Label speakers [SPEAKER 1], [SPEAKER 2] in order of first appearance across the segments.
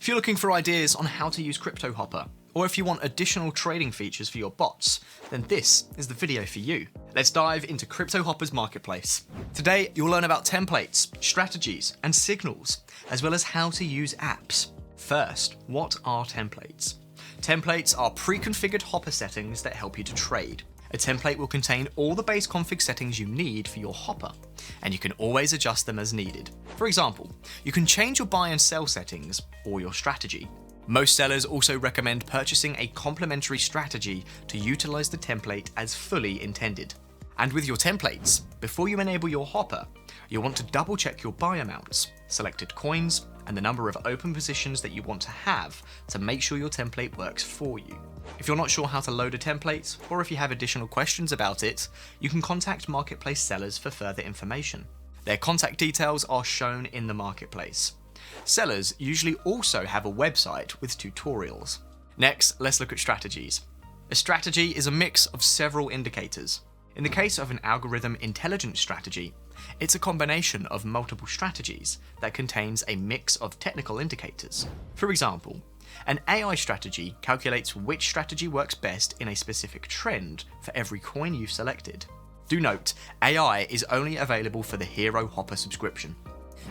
[SPEAKER 1] If you're looking for ideas on how to use CryptoHopper, or if you want additional trading features for your bots, then this is the video for you. Let's dive into CryptoHopper's marketplace. Today, you'll learn about templates, strategies, and signals, as well as how to use apps. First, what are templates? Templates are pre-configured Hopper settings that help you to trade. A template will contain all the base config settings you need for your Hopper, and you can always adjust them as needed. For example, you can change your buy and sell settings or your strategy. Most sellers also recommend purchasing a complementary strategy to utilize the template as fully intended. And with your templates, before you enable your Hopper, you'll want to double check your buy amounts, selected coins, and the number of open positions that you want to have to make sure your template works for you. If you're not sure how to load a template, or if you have additional questions about it, you can contact marketplace sellers for further information. Their contact details are shown in the marketplace. Sellers usually also have a website with tutorials. Next, let's look at strategies. A strategy is a mix of several indicators. In the case of an algorithm intelligence strategy, it's a combination of multiple strategies that contains a mix of technical indicators. For example, an AI strategy calculates which strategy works best in a specific trend for every coin you've selected. Do note, AI is only available for the Hero Hopper subscription.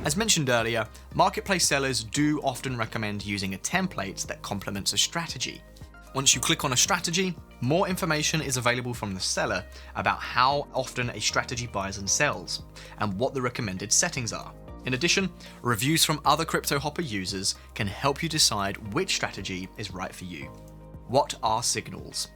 [SPEAKER 1] As mentioned earlier, marketplace sellers do often recommend using a template that complements a strategy. Once you click on a strategy, more information is available from the seller about how often a strategy buys and sells, and what the recommended settings are. In addition, reviews from other CryptoHopper users can help you decide which strategy is right for you. What are signals?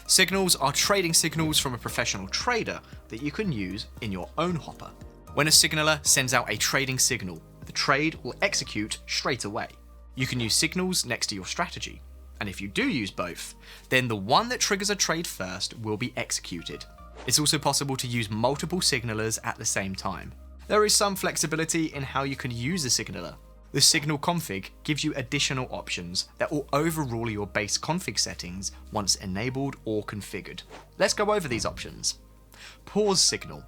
[SPEAKER 1] Signals are trading signals from a professional trader that you can use in your own Hopper. When a signaler sends out a trading signal, the trade will execute straight away. You can use signals next to your strategy, and if you do use both, then the one that triggers a trade first will be executed. It's also possible to use multiple signalers at the same time. There is some flexibility in how you can use a signaler. The signal config gives you additional options that will overrule your base config settings once enabled or configured. Let's go over these options. Pause signal.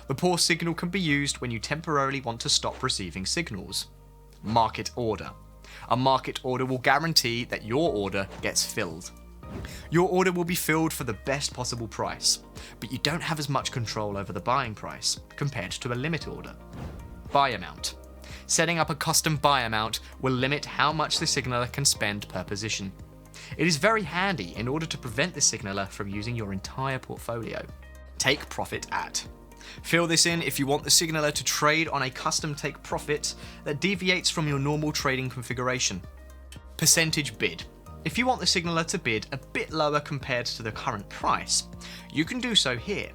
[SPEAKER 1] The pause signal can be used when you temporarily want to stop receiving signals. Market order. A market order will guarantee that your order gets filled. Your order will be filled for the best possible price, but you don't have as much control over the buying price compared to a limit order. Buy amount. Setting up a custom buy amount will limit how much the signaler can spend per position. It is very handy in order to prevent the signaler from using your entire portfolio. Take profit at. Fill this in if you want the signaler to trade on a custom take profit that deviates from your normal trading configuration. Percentage bid. If you want the signaler to bid a bit lower compared to the current price, you can do so here.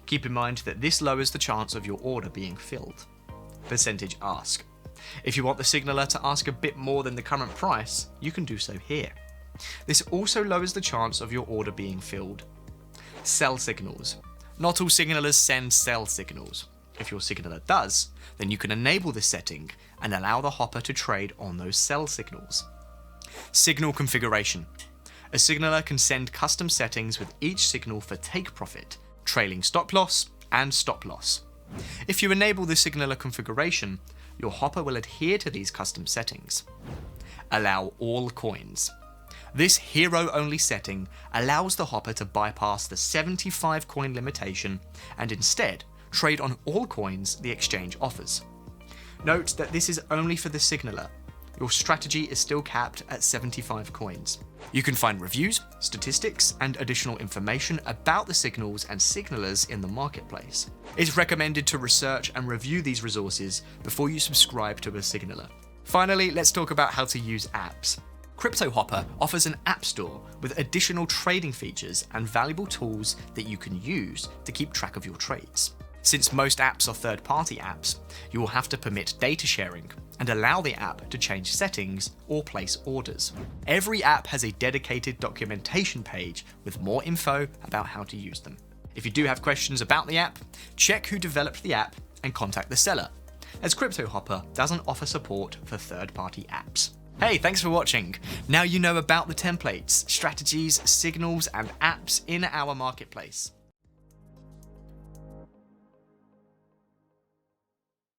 [SPEAKER 1] Keep in mind that this lowers the chance of your order being filled. Percentage ask. If you want the signaler to ask a bit more than the current price, you can do so here. This also lowers the chance of your order being filled. Sell signals. Not all signalers send sell signals. If your signaler does, then you can enable this setting and allow the Hopper to trade on those sell signals. Signal configuration. A signaler can send custom settings with each signal for take profit, trailing stop loss, and stop loss. If you enable the signaler configuration, your Hopper will adhere to these custom settings. Allow all coins. This hero-only setting allows the Hopper to bypass the 75 coin limitation and instead trade on all coins the exchange offers. Note that this is only for the signaler. Your strategy is still capped at 75 coins. You can find reviews, statistics, and additional information about the signals and signalers in the marketplace. It's recommended to research and review these resources before you subscribe to a signaler. Finally, let's talk about how to use apps. CryptoHopper offers an app store with additional trading features and valuable tools that you can use to keep track of your trades. Since most apps are third-party apps, you will have to permit data sharing and allow the app to change settings or place orders. Every app has a dedicated documentation page with more info about how to use them. If you do have questions about the app, check who developed the app and contact the seller, as CryptoHopper doesn't offer support for third-party apps. Hey, thanks for watching. Now you know about the templates, strategies, signals, and apps in our marketplace.